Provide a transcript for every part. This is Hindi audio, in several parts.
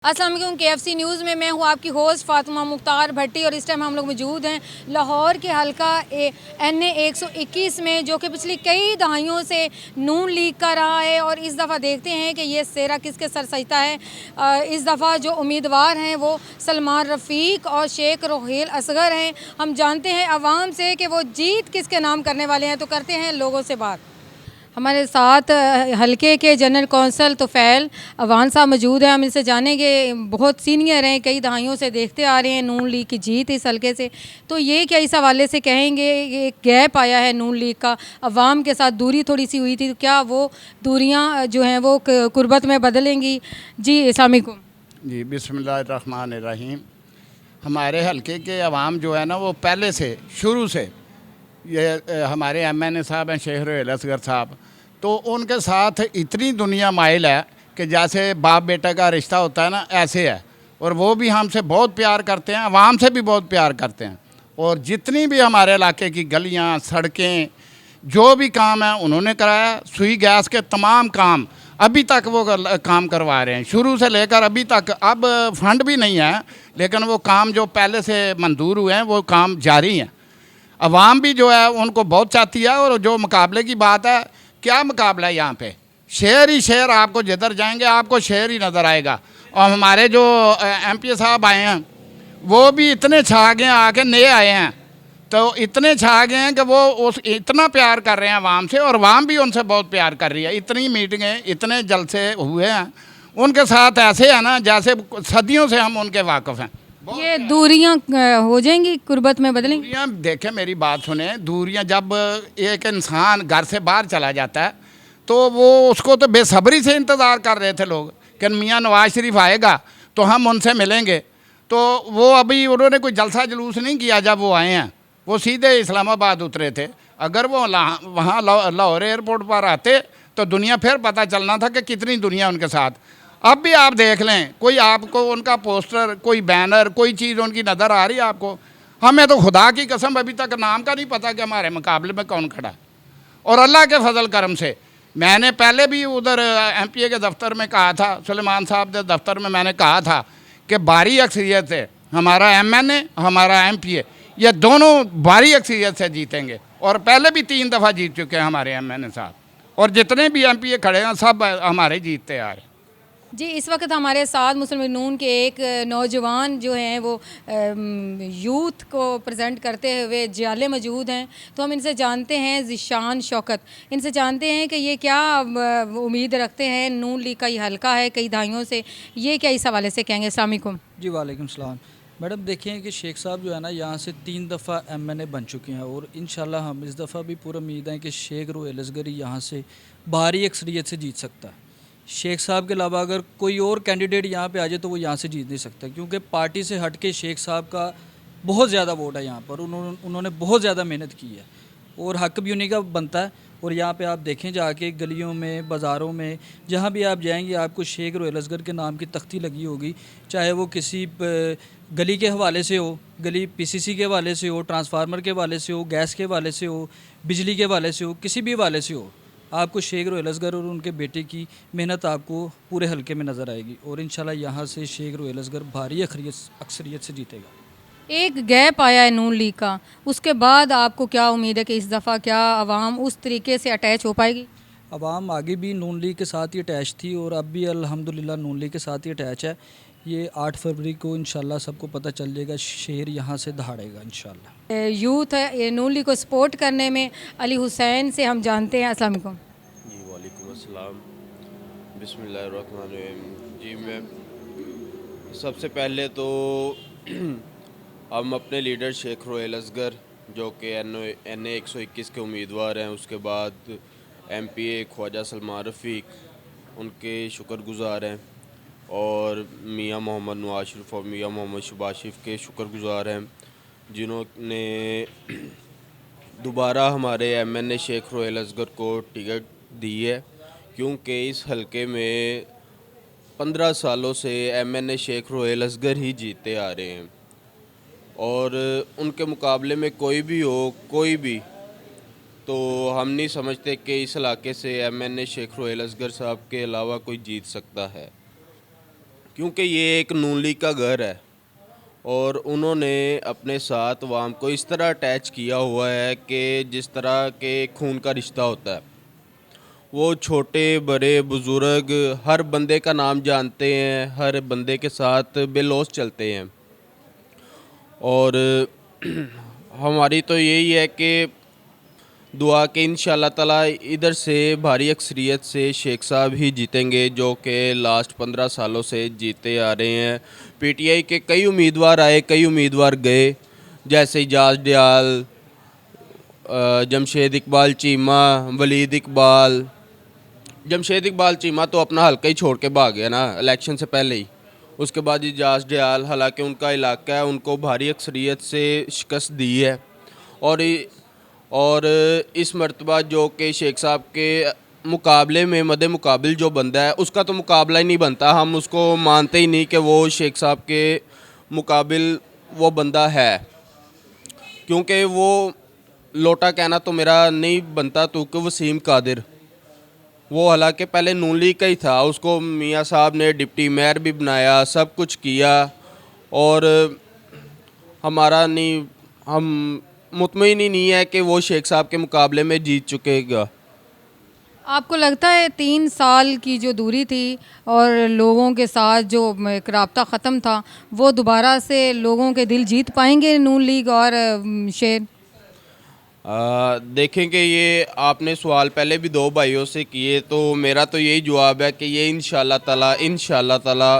अस्सलाम वालेकुम। KFC न्यूज़ में मैं हूँ आपकी होस्ट फातिमा मुख्तार भट्टी और इस टाइम हम लोग मौजूद हैं लाहौर के हल्का NA 121 में, जो कि पिछली कई दहाइयों से नून लीग का रहा है। और इस दफ़ा देखते हैं कि ये सेहरा किसके सर सजता है। इस दफ़ा जो उम्मीदवार हैं वो सलमान रफ़ीक और शेख रोहेल असगर हैं। हम जानते हैं आवाम से कि वो जीत किसके नाम करने वाले हैं, तो करते हैं लोगों से बात। हमारे साथ हलके के जनरल कौंसल तोफ़ैल अवान साहब मौजूद हैं। हम इनसे जानेंगे, बहुत सीनियर हैं, कई दहाइयों से देखते आ रहे हैं नून लीग की जीत इस हलके से। तो ये क्या इस हवाले से कहेंगे, ये एक गैप आया है नून लीग का, अवाम के साथ दूरी थोड़ी सी हुई थी, तो क्या वो दूरियां जो हैं वो कुर्बत में बदलेंगी? जी अस्सलाम वालेकुम। जी बिस्मिल्लाहिर्रहमानिर्रहीम। हमारे हलके के अवाम जो है ना, वो पहले से शुरू से ये हमारे MNA साहब हैं शेख रोहेल असगर साहब, तो उनके साथ इतनी दुनिया माइल है कि जैसे बाप बेटा का रिश्ता होता है ना, ऐसे है। और वो भी हमसे बहुत प्यार करते हैं, अवाम से भी बहुत प्यार करते हैं। और जितनी भी हमारे इलाके की गलियां, सड़कें, जो भी काम है उन्होंने कराया। सुई गैस के तमाम काम अभी तक वो काम करवा रहे हैं, शुरू से लेकर अभी तक। अब फंड भी नहीं है, लेकिन वो काम जो पहले से मंजूर हुए हैं वो काम जारी हैं। अवाम भी जो है उनको बहुत चाहती है। और जो मुकाबले की बात है, क्या मुकाबला है यहाँ पे, शेर ही शेर। आपको जिधर जाएंगे आपको शेर ही नज़र आएगा। और हमारे जो MP साहब आए हैं वो भी इतने छा गए हैं, आके नए आए हैं तो इतने छा गए हैं कि वो उस इतना प्यार कर रहे हैं अवाम से, और अवाम भी उनसे बहुत प्यार कर रही है। इतनी मीटिंगें, इतने जलसे हुए हैं उनके साथ, ऐसे है ना जैसे सदियों से हम उनके वाकिफ़ हैं। ये दूरियां हो जाएंगी, कुर्बत में बदलेंगी? दूरियाँ, देखें मेरी बात सुने, दूरियाँ जब एक इंसान घर से बाहर चला जाता है तो वो उसको तो बेसब्री से इंतज़ार कर रहे थे लोग कि मियाँ नवाज शरीफ आएगा तो हम उनसे मिलेंगे। तो वो अभी उन्होंने कोई जलसा जुलूस नहीं किया जब वो आए हैं, वो सीधे इस्लामाबाद उतरे थे। अगर वो वहाँ लाहौर एयरपोर्ट पर आते तो दुनिया फिर पता चलना था कि कितनी दुनिया उनके साथ। अब भी आप देख लें, कोई आपको उनका पोस्टर, कोई बैनर, कोई चीज़ उनकी नज़र आ रही है आपको? हमें तो खुदा की कसम अभी तक नाम का नहीं पता कि हमारे मुकाबले में कौन खड़ा है। और अल्लाह के फजल करम से मैंने पहले भी उधर MPA के दफ्तर में कहा था, सुलेमान साहब के दफ्तर में मैंने कहा था कि भारी अक्सरियत से हमारा MNA, हमारा MPA, ये दोनों भारी अक्सरियत से जीतेंगे। और पहले भी 3 दफ़ा जीत चुके हैं हमारे MNA साहब, और जितने भी MPA खड़े हैं सब हमारे जीतते आ रहे हैं। जी, इस वक्त हमारे साथ मुस्लिम लीग नून के एक नौजवान जो हैं वो यूथ को प्रेजेंट करते हुए जियाले मौजूद हैं। तो हम इनसे जानते हैं, ज़िशान शौकत, इनसे जानते हैं कि ये क्या उम्मीद रखते हैं। नून लीग का ये हल्का है कई दहाइयों से, ये क्या इस हवाले से कहेंगे? अस्सलाम वालेकुम। जी वालेकुम सलाम। मैडम देखें कि शेख साहब जो है ना, यहाँ से 3 दफ़ा MNA बन चुके हैं, और इंशाल्लाह हम इस दफ़ा भी पूरा उम्मीद है कि शेख रोहेल असगरी यहाँ से भारी अक्सरियत से जीत सकता है। शेख साहब के अलावा अगर कोई और कैंडिडेट यहाँ पे आ जाए तो वो यहाँ से जीत नहीं सकता, क्योंकि पार्टी से हट के शेख साहब का बहुत ज़्यादा वोट है यहाँ पर। उन्होंने बहुत ज़्यादा मेहनत की है और हक भी उन्हीं का बनता है। और यहाँ पे आप देखें जाके गलियों में, बाज़ारों में, जहाँ भी आप जाएंगे आपको शेख रोहेल असगर के नाम की तख्ती लगी होगी। चाहे वो किसी गली के हवाले से हो, गली PCC के हवाले से हो, ट्रांसफार्मर के हवाले से हो, गैस के हवाले से हो, बिजली के हवाले से हो, किसी भी हवाले से हो, आपको शेख रोहेल असगर और उनके बेटे की मेहनत आपको पूरे हलके में नज़र आएगी। और इंशाल्लाह यहाँ से शेख रोहेल असगर भारी अक्सरियत से जीतेगा। एक गैप आया है नून लीग का, उसके बाद आपको क्या उम्मीद है कि इस दफ़ा क्या आवाम उस तरीके से अटैच हो पाएगी? अवाम आगे भी नून लीग के साथ ही अटैच थी और अब भी अल्हम्दुलिल्लाह नून लीग के साथ ही अटैच है। ये 8 फरवरी को इंशाल्लाह सबको पता चल जाएगा, शेर यहाँ से दहाड़ेगा इंशाल्लाह। यूथ है ये नून लीग को सपोर्ट करने में। अली हुसैन से हम जानते हैं। अस्सलाम वालेकुम। जी वालेकुम अस्सलाम। बिस्मिल्लाहिर्रहमानिर्रहीम। जी मैं सबसे पहले तो हम अपने लीडर शेख रोहेल असगर जो कि NA 121 के उम्मीदवार हैं, उसके बाद MPA ख्वाजा सलमान रफ़ीक, उनके शुक्रगुज़ार हैं। और मियाँ मोहम्मद नवाज शरीफ और मियाँ मोहम्मद शहबाज शरीफ के शुक्रगुज़ार हैं, जिन्होंने दोबारा हमारे MNA शेख रोहेल असगर को टिकट दी है। क्योंकि इस हलके में 15 सालों से MNA शेख रोहेल असगर ही जीते आ रहे हैं, और उनके मुकाबले में कोई भी हो, कोई भी, तो हम नहीं समझते कि इस इलाके से MNA शेख रोहेल असगर साहब के अलावा कोई जीत सकता है। क्योंकि ये एक नून लीग का घर है और उन्होंने अपने साथ अवाम को इस तरह अटैच किया हुआ है कि जिस तरह के खून का रिश्ता होता है। वो छोटे बड़े बुज़ुर्ग हर बंदे का नाम जानते हैं, हर बंदे के साथ बेलौस चलते हैं। और हमारी तो यही है कि दुआ कि इंशाल्लाह ताला इधर से भारी अक्सरियत से शेख साहब ही जीतेंगे, जो कि लास्ट 15 सालों से जीते आ रहे हैं। पीटीआई के कई उम्मीदवार आए, कई उम्मीदवार गए, जैसे इजाज़ डियाल, जमशेद इकबाल चीमा, वलीद इकबाल। जमशेद इकबाल चीमा तो अपना हल्का ही छोड़ के भाग गया ना इलेक्शन से पहले ही। उसके बाद इजाज़ डियाल, हालांकि उनका इलाका है, उनको भारी अक्सरियत से शिकस्त दी है। और इस मरतबा जो कि शेख साहब के मुकाबले में मद्दे मुकाबिल जो बंदा है उसका तो मुकाबला ही नहीं बनता, हम उसको मानते ही नहीं कि वो शेख साहब के मुकाबिल वो बंदा है, क्योंकि वो लोटा कहना तो मेरा नहीं बनता। तो कि वसीम कादिर, वो हालांकि पहले नून लीग का ही था, उसको मियाँ साहब ने डिप्टी मेयर भी बनाया, सब कुछ किया, और हमारा नहीं, हम मुतमईन ही नहीं है कि वो शेख साहब के मुकाबले में जीत चुकेगा। आपको लगता है 3 साल की जो दूरी थी और लोगों के साथ जो एक राब्ता ख़त्म था, वो दोबारा से लोगों के दिल जीत पाएंगे नून लीग और शेर? देखें कि ये आपने सवाल पहले भी 2 भाइयों से किए, तो मेरा तो यही जवाब है कि ये इंशाल्लाह ताला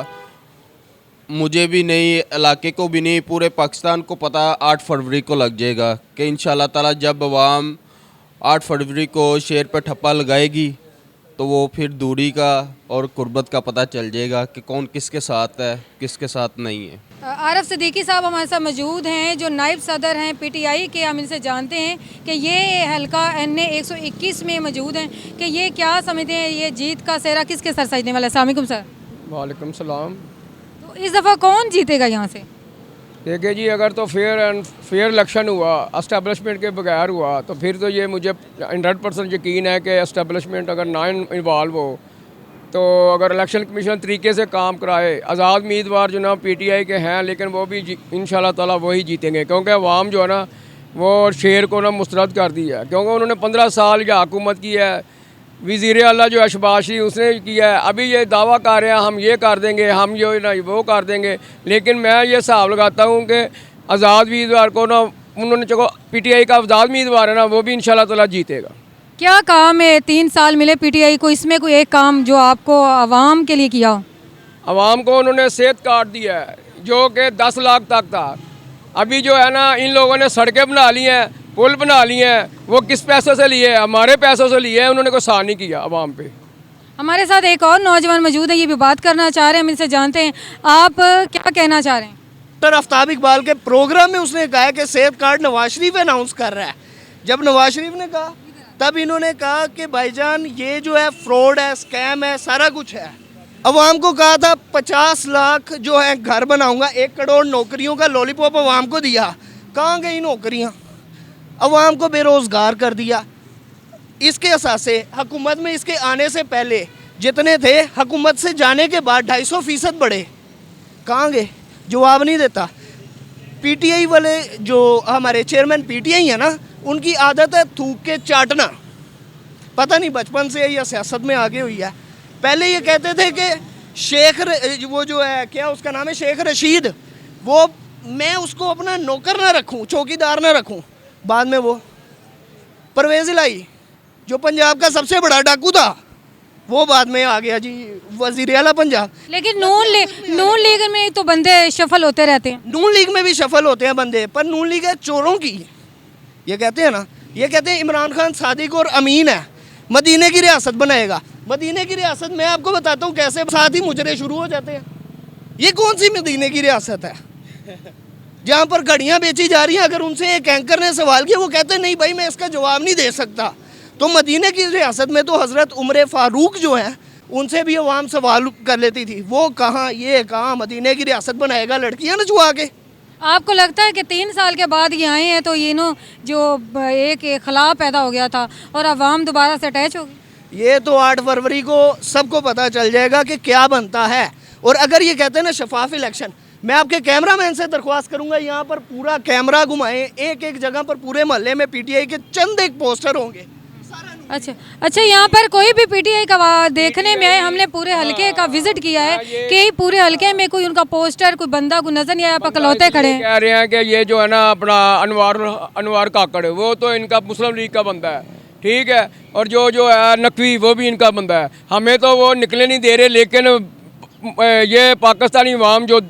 मुझे भी नहीं, इलाके को भी नहीं, पूरे पाकिस्तान को पता 8 फरवरी को लग जाएगा कि इंशाल्लाह ताला जब अवाम 8 फरवरी को शेर पे ठप्पा लगाएगी तो वो फिर दूरी का और कुर्बत का पता चल जाएगा कि कौन किसके साथ है, किसके साथ नहीं है। आरफ सिद्दीकी साहब हमारे साथ मौजूद हैं, जो नायब सदर हैं पीटीआई के। हम इनसे जानते हैं कि ये हल्का NA 121 में मौजूद हैं कि ये क्या समझते हैं, ये जीत का सेहरा किसके सर सजने वाला है? अस्सलाम वालेकुम सर। वालेकुम सलाम। तो इस दफ़ा कौन जीतेगा यहाँ से? देखिए जी, अगर तो फेयर इलेक्शन हुआ, एस्टेब्लिशमेंट के बगैर हुआ, तो फिर तो ये मुझे 100% यकीन है कि एस्टेब्लिशमेंट अगर ना इन्वॉल्व हो, तो अगर इलेक्शन कमीशन तरीके से काम कराए, आज़ाद उम्मीदवार जो ना पीटीआई के हैं, लेकिन वो भी इंशाल्लाह ताला वही जीतेंगे, क्योंकि अवाम जो है ना वो शेर को ना मुस्तरद कर दिया है, क्योंकि उन्होंने 15 साल या हुकूमत की है। वज़ीर आला जो अशबाशी उसने किया है, अभी ये दावा कर रहे हैं हम ये कर देंगे, हम ये ना वो कर देंगे, लेकिन मैं ये हिसाब लगाता हूँ कि आज़ाद उम्मीदवार को ना, उन्होंने चलो पीटीआई का आज़ाद उम्मीदवार है ना, वो भी इंशाल्लाह ताला जीतेगा। क्या काम है 3 साल मिले पीटीआई को, इसमें कोई एक काम जो आपको आवाम के लिए किया हो? आवाम को उन्होंने सेहत कार्ड दिया है जो कि 10 लाख तक था। अभी जो है ना, इन लोगों ने सड़कें बना ली हैं, पुल बना लिए हैं, वो किस पैसों से लिए? हमारे पैसों से लिए हैं, उन्होंने कोई साथ नहीं किया आवाम पे। हमारे साथ एक और नौजवान मौजूद है, ये भी बात करना चाह रहे हैं, हम इनसे जानते हैं आप क्या कहना चाह रहे हैं? डॉक्टर आफ्ताब इकबाल के प्रोग्राम में उसने कहा कि सेहत कार्ड नवाज शरीफ अनाउंस कर रहा है। जब नवाज शरीफ ने कहा तब इन्होंने कहा कि भाईजान ये जो है फ्रॉड है, स्कैम है, सारा कुछ है। अवाम को कहा था 50 लाख जो है घर बनाऊंगा, 1 करोड़ नौकरियों का लॉलीपॉप अवाम को दिया। कहाँ गई नौकरियाँ? अवाम को बेरोज़गार कर दिया। इसके असासे हुकूमत में इसके आने से पहले जितने थे, हुकूमत से जाने के बाद 250% बढ़े। कहाँ गए? जवाब नहीं देता। पीटीआई वाले जो हमारे चेयरमैन पीटीआई है ना, उनकी आदत है थूक के चाटना। पता नहीं बचपन से या सियासत में आगे हुई है। पहले ये कहते थे कि वो जो है, क्या उसका नाम है, शेख रशीद, वो मैं उसको अपना नौकर ना रखूं, चौकीदार ना रखूं। बाद में वो परवेज़ इलाही जो पंजाब का सबसे बड़ा डाकू था, वो बाद में आ गया जी वज़ीर आला पंजाब। लेकिन नून लीग में तो बंदे शफल होते रहते हैं। नून लीग में भी शफल होते हैं बंदे, पर नून लीग है चोरों की। ये कहते हैं ना, ये कहते हैं इमरान खान सादिक और अमीन है, मदीने की रियासत बनाएगा। मदीने की रियासत मैं आपको बताता हूँ कैसे, साथ ही मुजरे शुरू हो जाते हैं। ये कौन सी मदीने की रियासत है जहाँ पर घड़ियाँ बेची जा रही हैं? अगर उनसे एक एंकर ने सवाल किया, वो कहते हैं नहीं भाई मैं इसका जवाब नहीं दे सकता। तो मदीने की रियासत में तो हज़रत उमर फ़ारूक जो हैं, उनसे भी अवाम सवाल कर लेती थी। वो कहाँ, ये कहाँ मदीने की रियासत बनाएगा लड़कियाँ नचवा के? आपको लगता है कि 3 साल के बाद ये आए हैं तो ये जो एक खला पैदा हो गया था और अवाम दोबारा से अटैच होगी? ये तो 8 फरवरी को सबको पता चल जाएगा कि क्या बनता है। और अगर ये कहते हैं ना शफाफ इलेक्शन, मैं आपके कैमरामैन से दरख्वास्त करूंगा यहाँ पर पूरा कैमरा घुमाएं, एक एक जगह पर पूरे मोहल्ले में पीटीआई के चंद एक पोस्टर होंगे। अच्छा, यहाँ पर कोई भी पीटीआई का देखने में आए, हमने पूरे हलके का विजिट किया है कि पूरे हलके में कोई उनका पोस्टर, कोई बंदा, कोई नजर नहीं आया, पकलौते खड़े हैं। कह रहे हैं कि ये जो है ना अपना अनवार काकड़, वो तो इनका मुस्लिम लीग का बंदा है, ठीक है, और जो है नकवी, वो भी इनका बंदा है। हमें तो वो निकले नहीं दे रहे, लेकिन ये पाकिस्तानी अवाम जो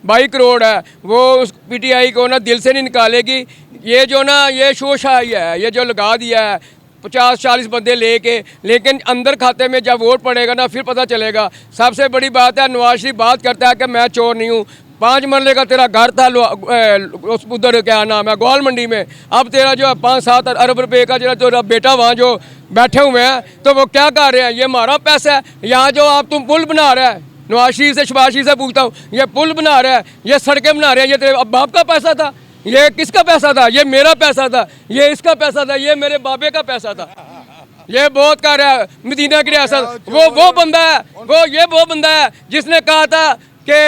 22 करोड़ है वो उस पीटीआई को ना दिल से नहीं निकालेगी। ये जो ना ये शोशाही है, ये जो लगा दिया है 50-40 बंदे लेके, लेकिन अंदर खाते में जब वोट पड़ेगा ना फिर पता चलेगा। सबसे बड़ी बात है, नवाज शरीफ बात करता है कि मैं चोर नहीं हूँ। 5 मरले का तेरा घर था उधर क्या नाम है ग्वाल मंडी में, अब तेरा जो है 5-7 अरब रुपए का जो बेटा वहाँ जो बैठे हुए हैं, तो वो क्या कर रहे हैं? ये हमारा पैसा है। यहाँ जो आप तुम पुल बना रहे हैं, नवाज शरीफ से शहबाज शरीफ से पूछता हूँ, ये पुल बना रहा है, ये सड़कें बना रहे हैं, ये तेरे बाप का पैसा था? ये किसका पैसा था? ये मेरा पैसा था, ये इसका पैसा था, ये मेरे बाबे का पैसा था। ये बहुत कर रहा है मदीना की रियासत। वो बंदा है, वो बंदा है जिसने कहा था कि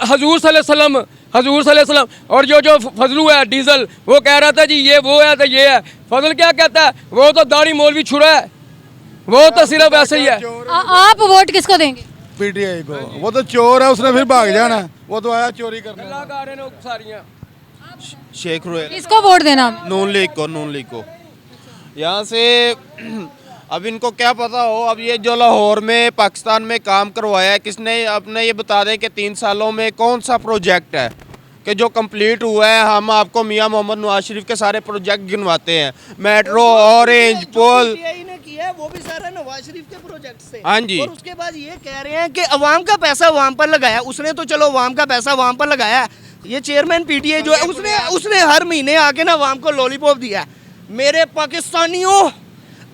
हजूर सल्लल्लाहु अलैहि वसल्लम, और जो फजलू है डीजल, वो कह रहा था जी ये वो है तो ये है। फजल क्या कहता है? वो तो दाढ़ी मौलवी छुरा है, वो तो सिर्फ ऐसे ही है। आप वोट किसको देंगे? पीटीआई को। वो तो चोर है, उसने फिर भाग जाना, वो तो आया चोरी करने। शेख रोहेल, किसको वोट देना? नून लीग को। यहाँ से अब इनको क्या पता हो, अब ये जो लाहौर में पाकिस्तान में काम करवाया है किसने, अपने ये बता दें कि 3 सालों में कौन सा प्रोजेक्ट है कि जो कंप्लीट हुआ है। हम आपको मियां मोहम्मद नवाज शरीफ के सारे प्रोजेक्ट गिनवाते हैं, मेट्रो, ऑरेंज, पुल, ने किया है वो भी सारा नवाज शरीफ के प्रोजेक्ट से। हाँ जी। और उसके बाद ये कह रहे हैं कि अवाम का पैसा अवाम पर लगाया। उसने तो चलो अवाम का पैसा अवाम पर लगाया, ये चेयरमैन पीटीआई जो है उसने हर महीने आके ना अवाम को लॉलीपॉप दिया। मेरे पाकिस्तानियों,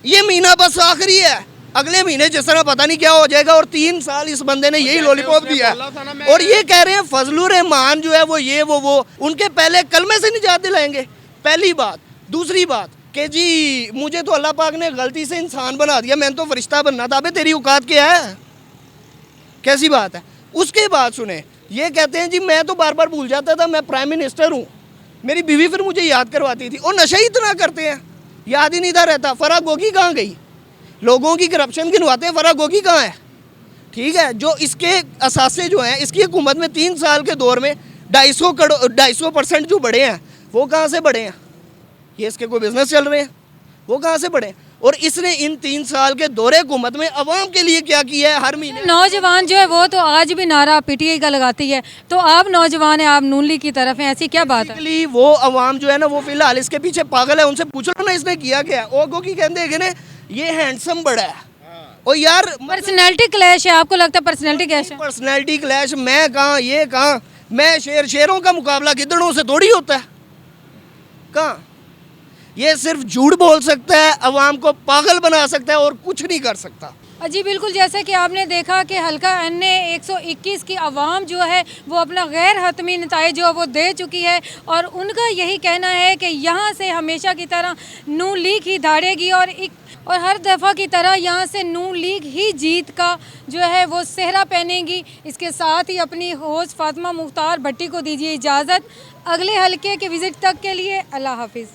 ये महीना बस आखिरी है, अगले महीने जिस तरह पता नहीं क्या हो जाएगा। और 3 साल इस बंदे ने यही लॉलीपॉप दिया और ये कह रहे हैं फजलुर रहमान जो है वो ये वो उनके पहले कलमे से निजात दिलाएंगे। पहली बात। दूसरी बात कि जी मुझे तो अल्लाह पाक ने गलती से इंसान बना दिया, मैंने तो फरिश्ता बनना था। अबे तेरी औकात क्या है? कैसी बात है? उसके बाद सुने, ये कहते हैं जी मैं तो बार बार भूल जाता था, मैं प्राइम मिनिस्टर हूँ। मेरी बीवी फिर मुझे याद करवाती थी। और नशा ही इतना करते हैं, याद ही नहीं था रहता। फराह गोगी कहाँ गई? लोगों की करप्शन गिनवाते हैं, फराह गोगी कहाँ है? ठीक है, जो इसके असासे जो हैं, इसकी हुकूमत में 3 साल के दौर में 250% जो बढ़े हैं, वो कहाँ से बढ़े हैं? ये इसके कोई बिजनेस चल रहे हैं, वो कहाँ से बढ़े? और इसने इन 3 साल के दौरे हुकूमत में अवाम के लिए क्या किया है? हर महीने नौजवान जो है वो तो आज भी नारा पीटीआई का लगाती है, तो आप नौजवान हैं, आप नून लीग की तरफ हैं, ऐसी क्या बात है? वो अवाम जो है ना वो फिलहाल इसके पीछे पागल है। उनसे पूछ लो ना इसने किया क्या। ओ की कहते हैं ये हैंडसम बड़ा है। और यार पर्सनैलिटी क्लैश है, आपको लगता है पर्सनैलिटी क्लैश है? पर्सनैलिटी क्लैश मैं कहाँ, ये कहाँ। मैं शेरों का मुकाबला गिद्दड़ों से थोड़ी होता है। कहाँ? ये सिर्फ झूठ बोल सकता है, अवाम को पागल बना सकता है और कुछ नहीं कर सकता। जी बिल्कुल, जैसे कि आपने देखा कि हल्का NA 121 की आवाम जो है वो अपना गैर हतमी नताइज जो वो दे चुकी है और उनका यही कहना है कि यहाँ से हमेशा की तरह नून लीग ही धाड़ेगी और हर दफ़ा की तरह यहाँ से नून लीग ही जीत का जो है वो सेहरा पहनेगी। इसके साथ ही अपनी होस्ट फातिमा मुख्तार भट्टी को दीजिए इजाज़त। अगले हल्के के विज़िट तक के लिए अल्लाह हाफिज़।